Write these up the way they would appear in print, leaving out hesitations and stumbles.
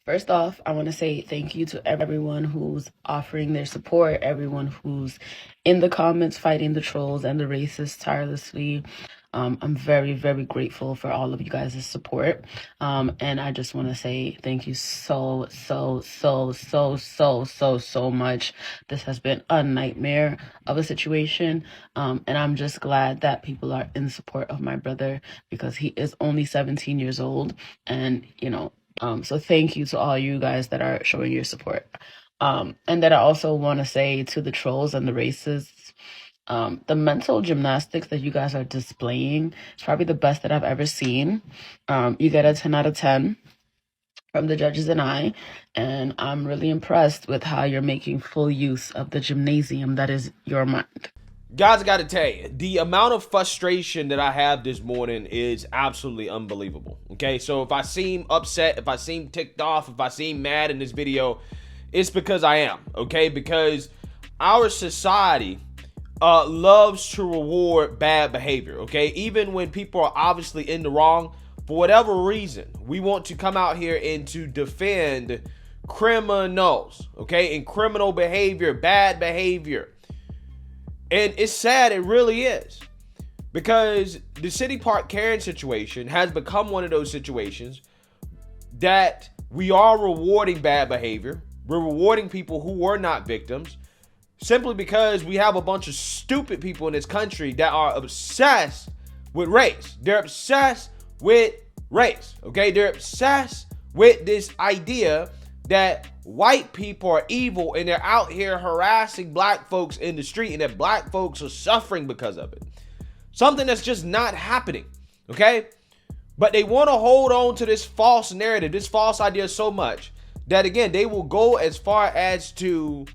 First off, I want to say thank you to everyone who's offering their support, everyone who's in the comments fighting the trolls and the racists tirelessly. I'm very, very grateful for all of you guys' support. And I just want to say thank you so, so, so, so, so, so, so much. This has been a nightmare of a situation. And I'm just glad that people are in support of my brother because he is only 17 years old. And, so thank you to all you guys that are showing your support. And then I also want to say to the trolls and the racists, the mental gymnastics that you guys are displaying is probably the best that I've ever seen. You get a 10 out of 10 from the judges and I'm really impressed with how you're making full use of the gymnasium that is your mind. Guys, I got to tell you, the amount of frustration that I have this morning is absolutely unbelievable. Okay, so if I seem upset, if I seem ticked off, if I seem mad in this video, it's because I am. Okay, because our society loves to reward bad behavior. Okay, even when people are obviously in the wrong, for whatever reason, we want to come out here and to defend criminals. Okay, and criminal behavior, bad behavior. And it's sad, it really is. Because the Citi Park Karen situation has become one of those situations that we are rewarding bad behavior. We're rewarding people who were not victims simply because we have a bunch of stupid people in this country that are obsessed with race. They're obsessed with race, okay? They're obsessed with this idea that white people are evil and they're out here harassing black folks in the street and that black folks are suffering because of it. Something that's just not happening, okay? But they want to hold on to this false narrative, this false idea so much that, again, they will go as far as to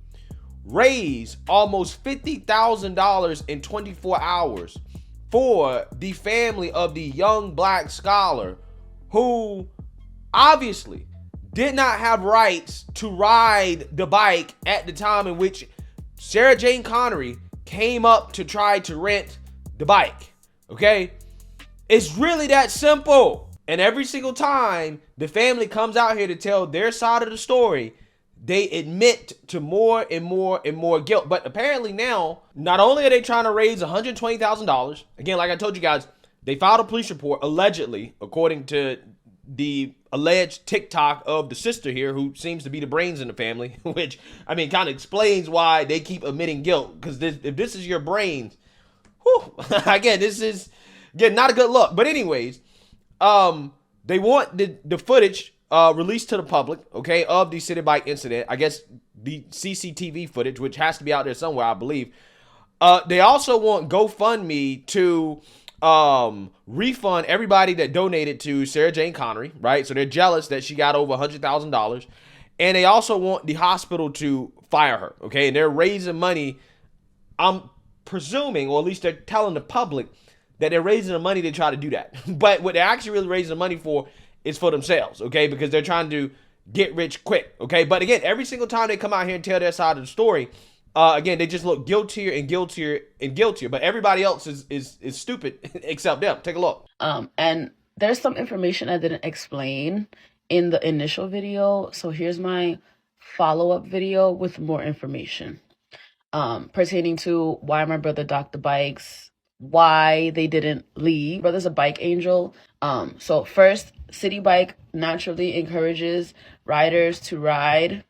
raise almost $50,000 in 24 hours for the family of the young black scholar who obviously did not have rights to ride the bike at the time in which Sarah Jane Connery came up to try to rent the bike. Okay? It's really that simple. And every single time the family comes out here to tell their side of the story, they admit to more and more and more guilt. But apparently now, not only are they trying to raise $120,000, again, like I told you guys, they filed a police report, allegedly, according to the alleged TikTok of the sister here, who seems to be the brains in the family, which, I mean, kind of explains why they keep admitting guilt. Because if this is your brains, whew, again, this is, again, not a good look. But anyways, they want the footage released to the public, okay, of the Citi Bike incident. I guess the CCTV footage, which has to be out there somewhere, I believe. They also want GoFundMe to refund everybody that donated to Sarah Jane Connery, right? So they're jealous that she got over $100,000. And they also want the hospital to fire her, okay? And they're raising money, I'm presuming, or at least they're telling the public that they're raising the money to try to do that. But what they're actually really raising the money for is for themselves, okay? Because they're trying to get rich quick, okay? But again, every single time they come out here and tell their side of the story, again, they just look guiltier and guiltier and guiltier. But everybody else is stupid except them. Take a look. And there's some information I didn't explain in the initial video. So here's my follow-up video with more information pertaining to why my brother docked the bikes, why they didn't leave. Brother's a bike angel. So first, Citi Bike naturally encourages riders to ride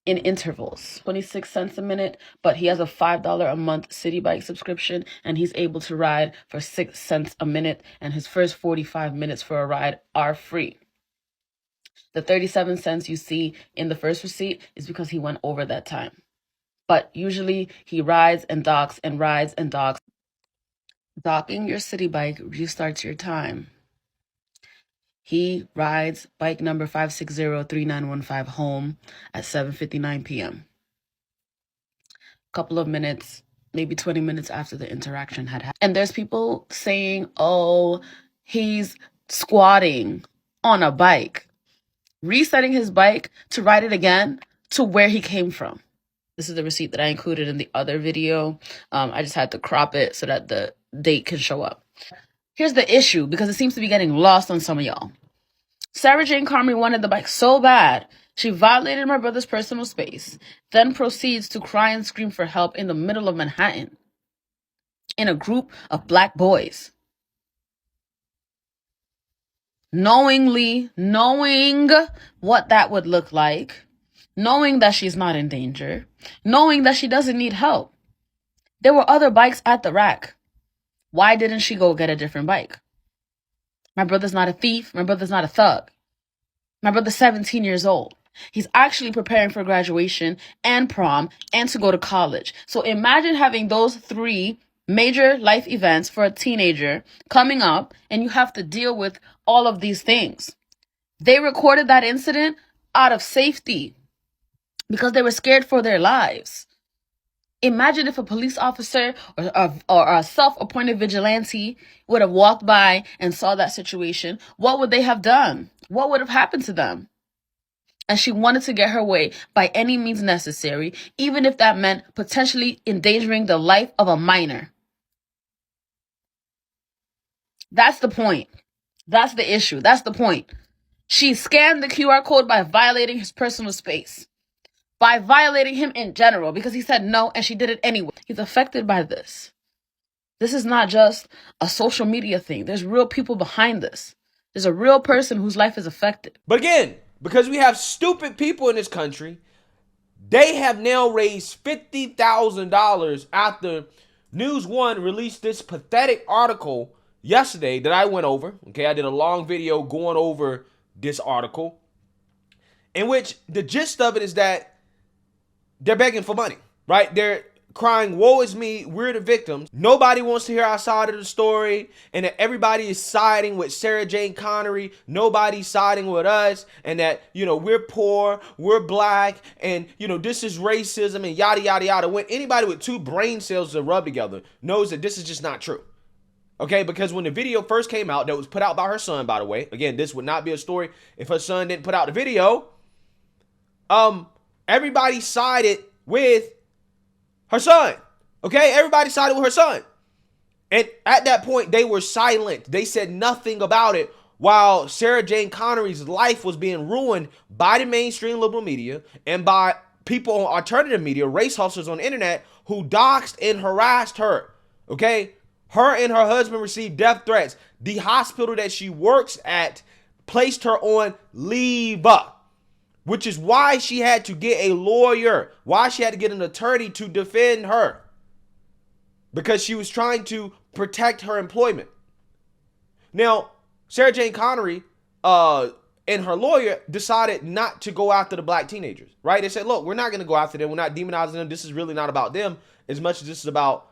in intervals, 26 cents a minute, but he has a $5 a month Citi Bike subscription and he's able to ride for 6 cents a minute, and his first 45 minutes for a ride are free. The 37 cents you see in the first receipt is because he went over that time. But usually he rides and docks and rides and docks. Docking your Citi Bike restarts your time. He rides bike number 5603915 home at 7:59 p.m. Couple of minutes, maybe 20 minutes after the interaction had happened. And there's people saying, oh, he's squatting on a bike, resetting his bike to ride it again to where he came from. This is the receipt that I included in the other video. I just had to crop it so that the date can show up. Here's the issue, because it seems to be getting lost on some of y'all. Sarah Jane Carmy wanted the bike so bad, she violated my brother's personal space, then proceeds to cry and scream for help in the middle of Manhattan in a group of black boys. Knowing what that would look like, knowing that she's not in danger, knowing that she doesn't need help. There were other bikes at the rack. Why didn't she go get a different bike? My brother's not a thief. My brother's not a thug. My brother's 17 years old. He's actually preparing for graduation and prom and to go to college. So imagine having those three major life events for a teenager coming up, and you have to deal with all of these things. They recorded that incident out of safety because they were scared for their lives. Imagine if a police officer or a self-appointed vigilante would have walked by and saw that situation. What would they have done? What would have happened to them? And she wanted to get her way by any means necessary, even if that meant potentially endangering the life of a minor. That's the point. That's the issue. That's the point. She scanned the QR code by violating his personal space, by violating him in general, because he said no and she did it anyway. He's affected by this. This is not just a social media thing. There's real people behind this. There's a real person whose life is affected. But again, because we have stupid people in this country, they have now raised $50,000 after News One released this pathetic article yesterday that I went over. Okay, I did a long video going over this article, in which the gist of it is that they're begging for money, right? They're crying, woe is me, we're the victims. Nobody wants to hear our side of the story, and that everybody is siding with Sarah Jane Connery. Nobody's siding with us, and that, we're poor, we're black, and, this is racism, and yada, yada, yada. When anybody with two brain cells that rub together knows that this is just not true. Okay, because when the video first came out, that was put out by her son, by the way. Again, this would not be a story if her son didn't put out the video. Everybody sided with her son. Okay, everybody sided with her son. And at that point, they were silent. They said nothing about it while Sarah Jane Connery's life was being ruined by the mainstream liberal media and by people on alternative media, race hustlers on the internet, who doxed and harassed her. Okay, her and her husband received death threats. The hospital that she works at placed her on leave, which is why she had to get a lawyer, why she had to get an attorney to defend her, because she was trying to protect her employment. Now, Sarah Jane Connery and her lawyer decided not to go after the black teenagers, right? They said, look, we're not going to go after them. We're not demonizing them. This is really not about them as much as this is about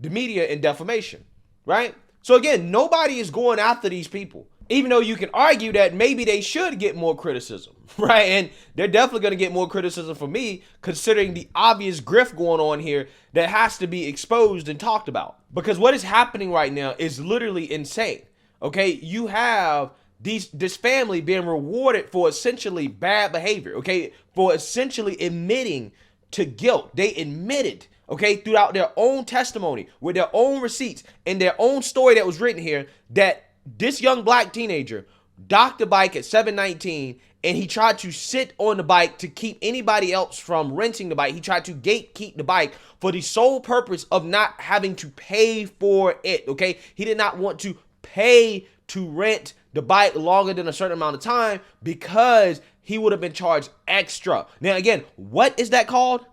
the media and defamation, right? So again, nobody is going after these people, even though you can argue that maybe they should get more criticism, right? And they're definitely going to get more criticism from me, considering the obvious grift going on here that has to be exposed and talked about. Because what is happening right now is literally insane. Okay, you have this family being rewarded for essentially bad behavior, okay, for essentially admitting to guilt. They admitted, okay, throughout their own testimony, with their own receipts and their own story that was written here, that this young black teenager docked the bike at 719, and he tried to sit on the bike to keep anybody else from renting the bike. He tried to gatekeep the bike for the sole purpose of not having to pay for it, okay? He did not want to pay to rent the bike longer than a certain amount of time because he would have been charged extra. Now, again, what is that called?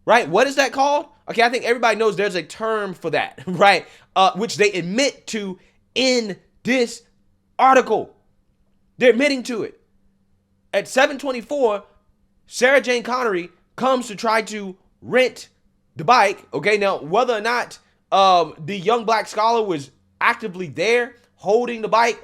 Right? What is that called? Okay, I think everybody knows there's a term for that, right? Which they admit to in this article. They're admitting to it. At 7:24, Sarah Jane Connery comes to try to rent the bike. Okay, now whether or not the young black scholar was actively there holding the bike,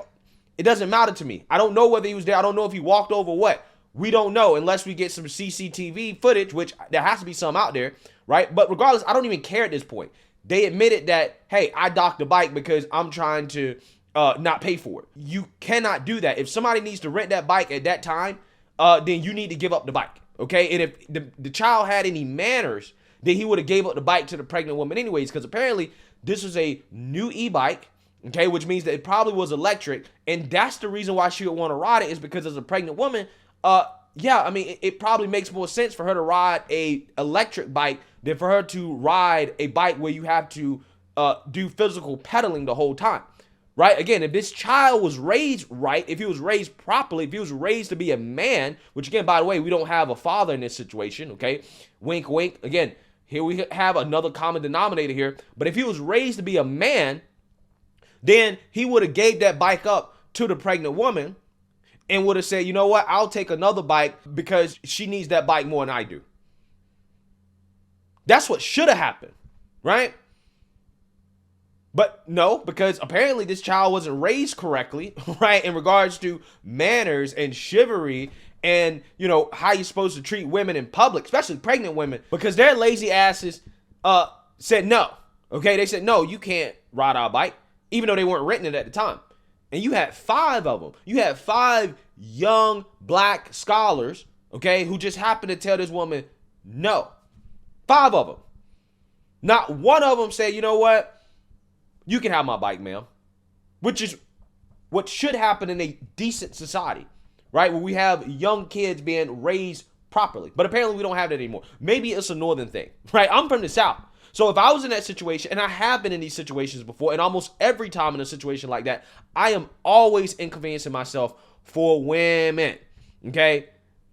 it doesn't matter to me. I don't know whether he was there. I don't know if he walked over or what. We don't know unless we get some CCTV footage, which there has to be some out there, right? But regardless, I don't even care at this point. They admitted that, hey, I docked the bike because I'm trying to not pay for it. You cannot do that. If somebody needs to rent that bike at that time, then you need to give up the bike, okay? And if the child had any manners, then he would have gave up the bike to the pregnant woman anyways, because apparently this was a new e-bike, Okay, which means that it probably was electric, and that's the reason why she would want to ride it, is because as a pregnant woman, yeah, I mean, it probably makes more sense for her to ride a electric bike than for her to ride a bike where you have to do physical pedaling the whole time, right? Again, if this child was raised right, if he was raised properly, if he was raised to be a man, which again, by the way, we don't have a father in this situation, okay? Wink, wink. Again, here we have another common denominator here, but if he was raised to be a man, then he would have gave that bike up to the pregnant woman and would have said, you know what, I'll take another bike because she needs that bike more than I do. That's what should have happened, right? But no, because apparently this child wasn't raised correctly, right, in regards to manners and chivalry and, you know, how you're supposed to treat women in public, especially pregnant women, because their lazy asses said no, okay? They said, no, you can't ride our bike, even though they weren't renting it at the time. And you had 5 of them. You had 5 young black scholars, okay, who just happened to tell this woman no. 5 of them. Not one of them said, you know what? You can have my bike, ma'am. Which is what should happen in a decent society, right? Where we have young kids being raised properly. But apparently we don't have that anymore. Maybe it's a northern thing, right? I'm from the South. So if I was in that situation, and I have been in these situations before, and almost every time in a situation like that, I am always inconveniencing myself for women, okay?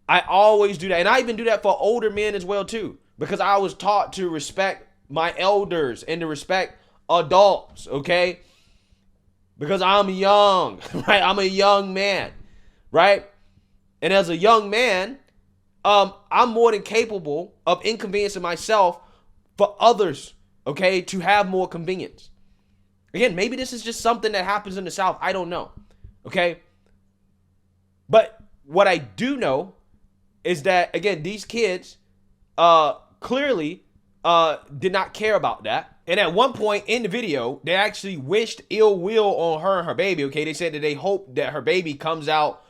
I always do that. And I even do that for older men as well, too, because I was taught to respect my elders and to respect adults, okay? Because I'm young, right? I'm a young man, right? And as a young man, I'm more than capable of inconveniencing myself for others, okay, to have more convenience. Again, maybe this is just something that happens in the South. I don't know, okay? But what I do know is that, again, these kids clearly did not care about that. And at one point in the video, they actually wished ill will on her and her baby, okay? They said that they hope that her baby comes out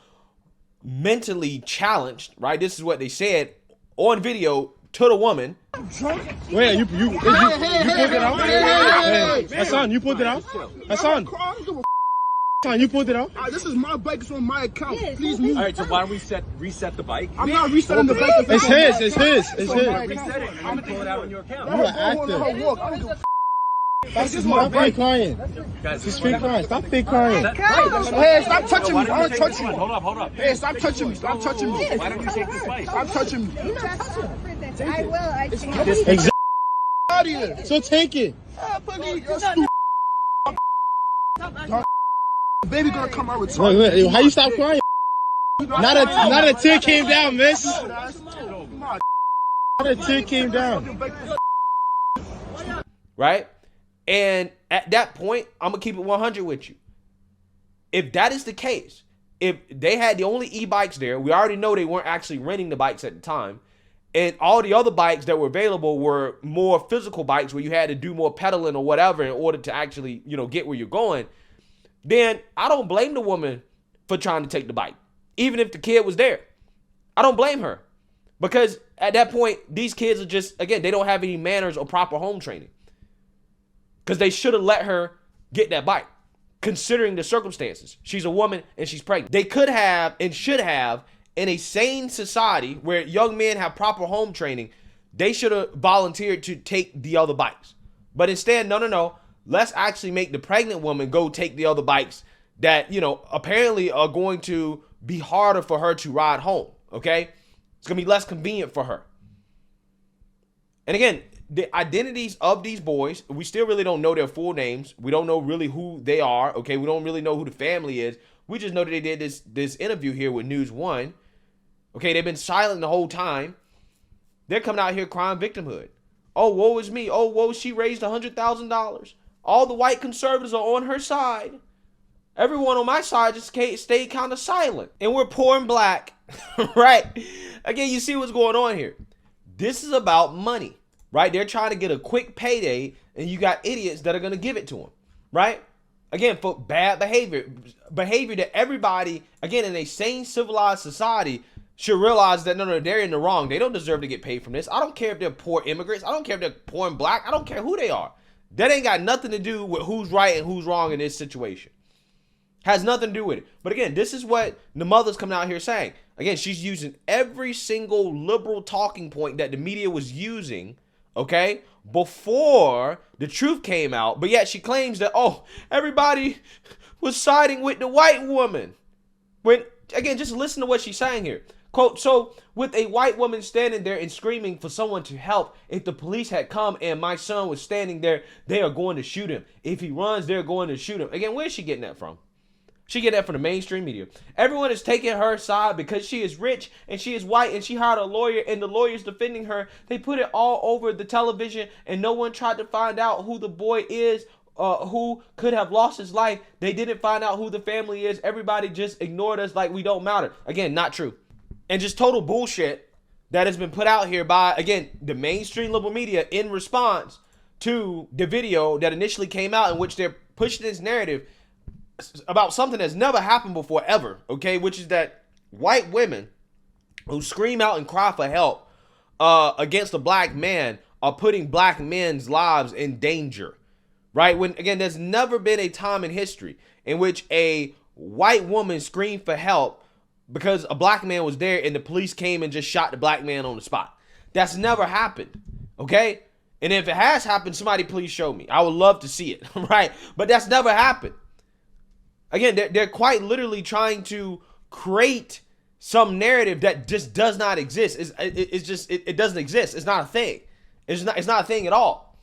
mentally challenged, right? This is what they said on video to the woman. Wait, you pulled it out? Hey, Hassan, you pulled it out? Hassan, you pulled it out? This is my bike. It's on my account. Please move. All right, so why don't we reset the bike? I'm not resetting the bike. It's his. It's his. It's his. Reset it and then pull it out on your account. You are active. This is my fake client. This is fake client. Stop fake crying. Hey, stop touching me. I don't touch you. Hold up. Hey, stop touching me. Stop touching me. Why don't you take this bike? Stop touching me. I will. I take it. Exactly. Out of here. So take it. Baby gonna come out with Wait, how you stop crying? Not a tear came down, miss. Not a tear came down. Right? And at that point, I'm going to keep it 100 with you. If that is the case, if they had the only e-bikes there, we already know they weren't actually renting the bikes at the time, and all the other bikes that were available were more physical bikes where you had to do more pedaling or whatever in order to actually, you know, get where you're going, then I don't blame the woman for trying to take the bike, even if the kid was there. I don't blame her, because at that point, these kids are just, again, they don't have any manners or proper home training, because they should have let her get that bike, considering the circumstances. She's a woman and she's pregnant. They could have and should have, in a sane society where young men have proper home training, they should have volunteered to take the other bikes. But instead, no. Let's actually make the pregnant woman go take the other bikes that, you know, apparently are going to be harder for her to ride home, okay? It's going to be less convenient for her. And again, the identities of these boys, we still really don't know their full names. We don't know really who they are, okay? We don't really know who the family is. We just know that they did this interview here with News One. Okay, they've been silent the whole time. They're coming out here crying victimhood. Oh, woe is me. Oh, woe, she raised $100,000. All the white conservatives are on her side. Everyone on my side just stayed kind of silent. And we're poor and black, right? Again, you see what's going on here. This is about money, right? They're trying to get a quick payday, and you got idiots that are going to give it to them, right? Again, for bad behavior that everybody, again, in a sane, civilized society should realize that, no, they're in the wrong. They don't deserve to get paid from this. I don't care if they're poor immigrants. I don't care if they're poor and black. I don't care who they are. That ain't got nothing to do with who's right and who's wrong in this situation. Has nothing to do with it. But again, this is what the mother's coming out here saying. Again, she's using every single liberal talking point that the media was using, okay, before the truth came out. But yet she claims that, oh, everybody was siding with the white woman. When, again, just listen to what she's saying here. Quote, so with a white woman standing there and screaming for someone to help, if the police had come and my son was standing there, they are going to shoot him. If he runs, they're going to shoot him. Again, where's she getting that from? She get that from the mainstream media. Everyone is taking her side because she is rich and she is white and she hired a lawyer and the lawyer's defending her. They put it all over the television and no one tried to find out who the boy is, who could have lost his life. They didn't find out who the family is. Everybody just ignored us like we don't matter. Again, not true. And just total bullshit that has been put out here by, again, the mainstream liberal media in response to the video that initially came out in which they're pushing this narrative about something that's never happened before ever, okay, which is that white women who scream out and cry for help against a black man are putting black men's lives in danger, right? When, again, there's never been a time in history in which a white woman screamed for help because a black man was there and the police came and just shot the black man on the spot. That's never happened, okay? And if it has happened, somebody please show me. I would love to see it, right? But that's never happened. Again, they're quite literally trying to create some narrative that just does not exist. It doesn't exist. It's not a thing. It's not a thing at all.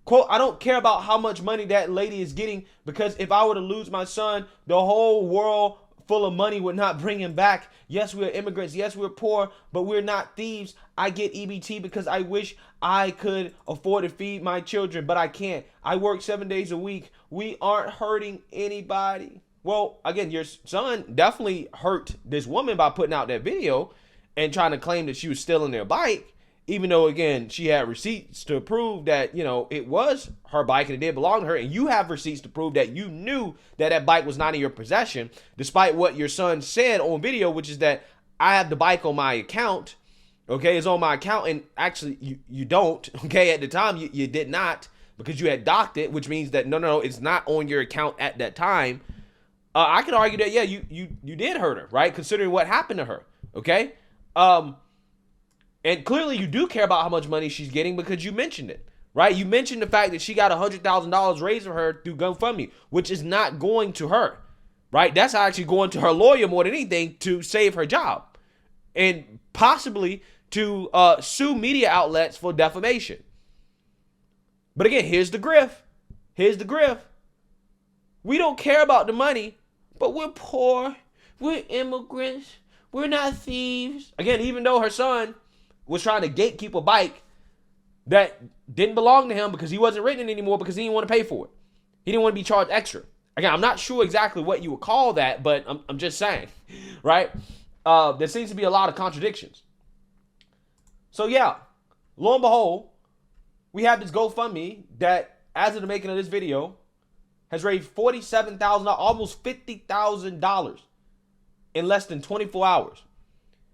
Quote, I don't care about how much money that lady is getting because if I were to lose my son, the whole world full of money would not bring him back. Yes, we're immigrants. Yes, we're poor, but we're not thieves. I get EBT because I wish I could afford to feed my children, but I can't. I work 7 days a week. We aren't hurting anybody. Well, again, your son definitely hurt this woman by putting out that video and trying to claim that she was stealing their bike, even though, again, she had receipts to prove that, you know, it was her bike and it did belong to her. And you have receipts to prove that you knew that that bike was not in your possession, despite what your son said on video, which is that I have the bike on my account. Okay, it's on my account. And actually, you don't. Okay, at the time, you did not because you had docked it, which means that, no, it's not on your account at that time. I could argue that, yeah, you did hurt her, right? Considering what happened to her, okay? And clearly you do care about how much money she's getting because you mentioned it, right? You mentioned the fact that she got $100,000 raised for her through GoFundMe, which is not going to her, right? That's actually going to her lawyer more than anything to save her job and possibly to sue media outlets for defamation. But again, here's the grift. Here's the grift. We don't care about the money, but we're poor. We're immigrants. We're not thieves. Again, even though her son was trying to gatekeep a bike that didn't belong to him because he wasn't written anymore because he didn't want to pay for it. He didn't want to be charged extra. Again, I'm not sure exactly what you would call that, but I'm just saying, right? There seems to be a lot of contradictions. So yeah, lo and behold, we have this GoFundMe that, as of the making of this video, has raised $47,000, almost $50,000 in less than 24 hours.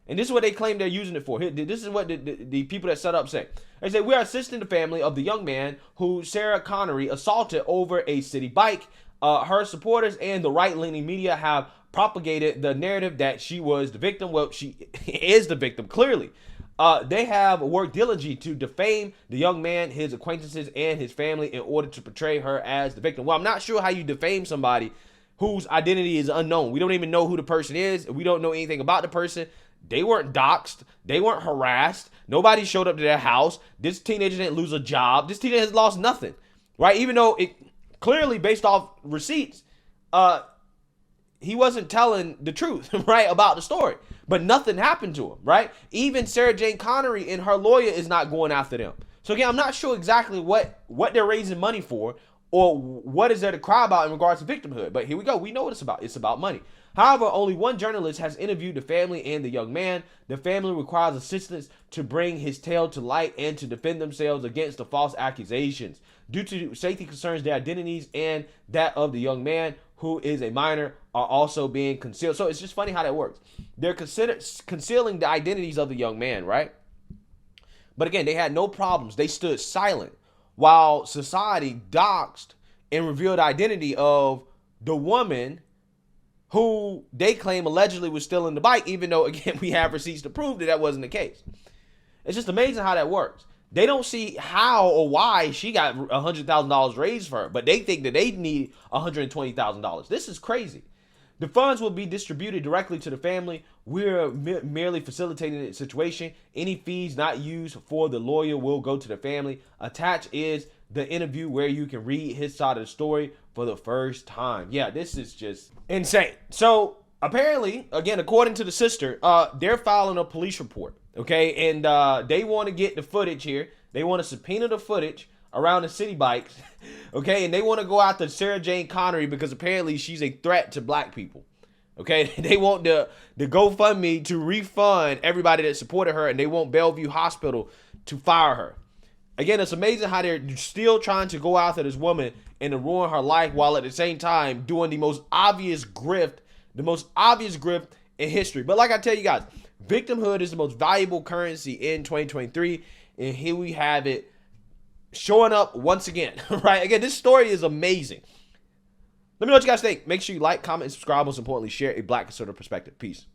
And this is what they claim they're using it for. This is what the people that set up say. They say, we are assisting the family of the young man who Sarah Connery assaulted over a Citi Bike. Her supporters and the right-leaning media have propagated the narrative that she was the victim. Well, she is the victim, clearly. They have worked diligently to defame the young man, his acquaintances, and his family in order to portray her as the victim. Well, I'm not sure how you defame somebody whose identity is unknown. We don't even know who the person is. We don't know anything about the person. They weren't doxxed. They weren't harassed. Nobody showed up to their house. This teenager didn't lose a job. This teenager has lost nothing, right? Even though it clearly, based off receipts, he wasn't telling the truth, right, about the story. But nothing happened to him, right? Even Sarah Jane Connery and her lawyer is not going after them. So again, I'm not sure exactly what they're raising money for or what is there to cry about in regards to victimhood. But here we go. We know what it's about. It's about money. However, only one journalist has interviewed the family and the young man. The family requires assistance to bring his tale to light and to defend themselves against the false accusations. Due to safety concerns, their identities and that of the young man, who is a minor, are also being concealed. So it's just funny how that works. They're concealing the identities of the young man, right? But again, they had no problems. They stood silent while society doxed and revealed the identity of the woman who they claim allegedly was stealing the bike, even though, again, we have receipts to prove that that wasn't the case. It's just amazing how that works. They don't see how or why she got $100,000 raised for her, but they think that they need $120,000. This is crazy. The funds will be distributed directly to the family. We're merely facilitating the situation. Any fees not used for the lawyer will go to the family. Attached is the interview where you can read his side of the story for the first time. Yeah, this is just insane. So apparently, again, according to the sister, they're filing a police report. Okay, and they want to get the footage here. They want to subpoena the footage around the Citi Bikes. Okay, and they want to go after Sarah Jane Connery because apparently she's a threat to black people. Okay, they want the GoFundMe to refund everybody that supported her, and they want Bellevue Hospital to fire her. Again, it's amazing how they're still trying to go after this woman and to ruin her life while at the same time doing the most obvious grift in history. But like I tell you guys, victimhood is the most valuable currency in 2023, and here we have it showing up once again, right? Again, this story is amazing. Let me know what you guys think. Make sure you like, comment, and subscribe. Most importantly, share a black conservative perspective. Peace.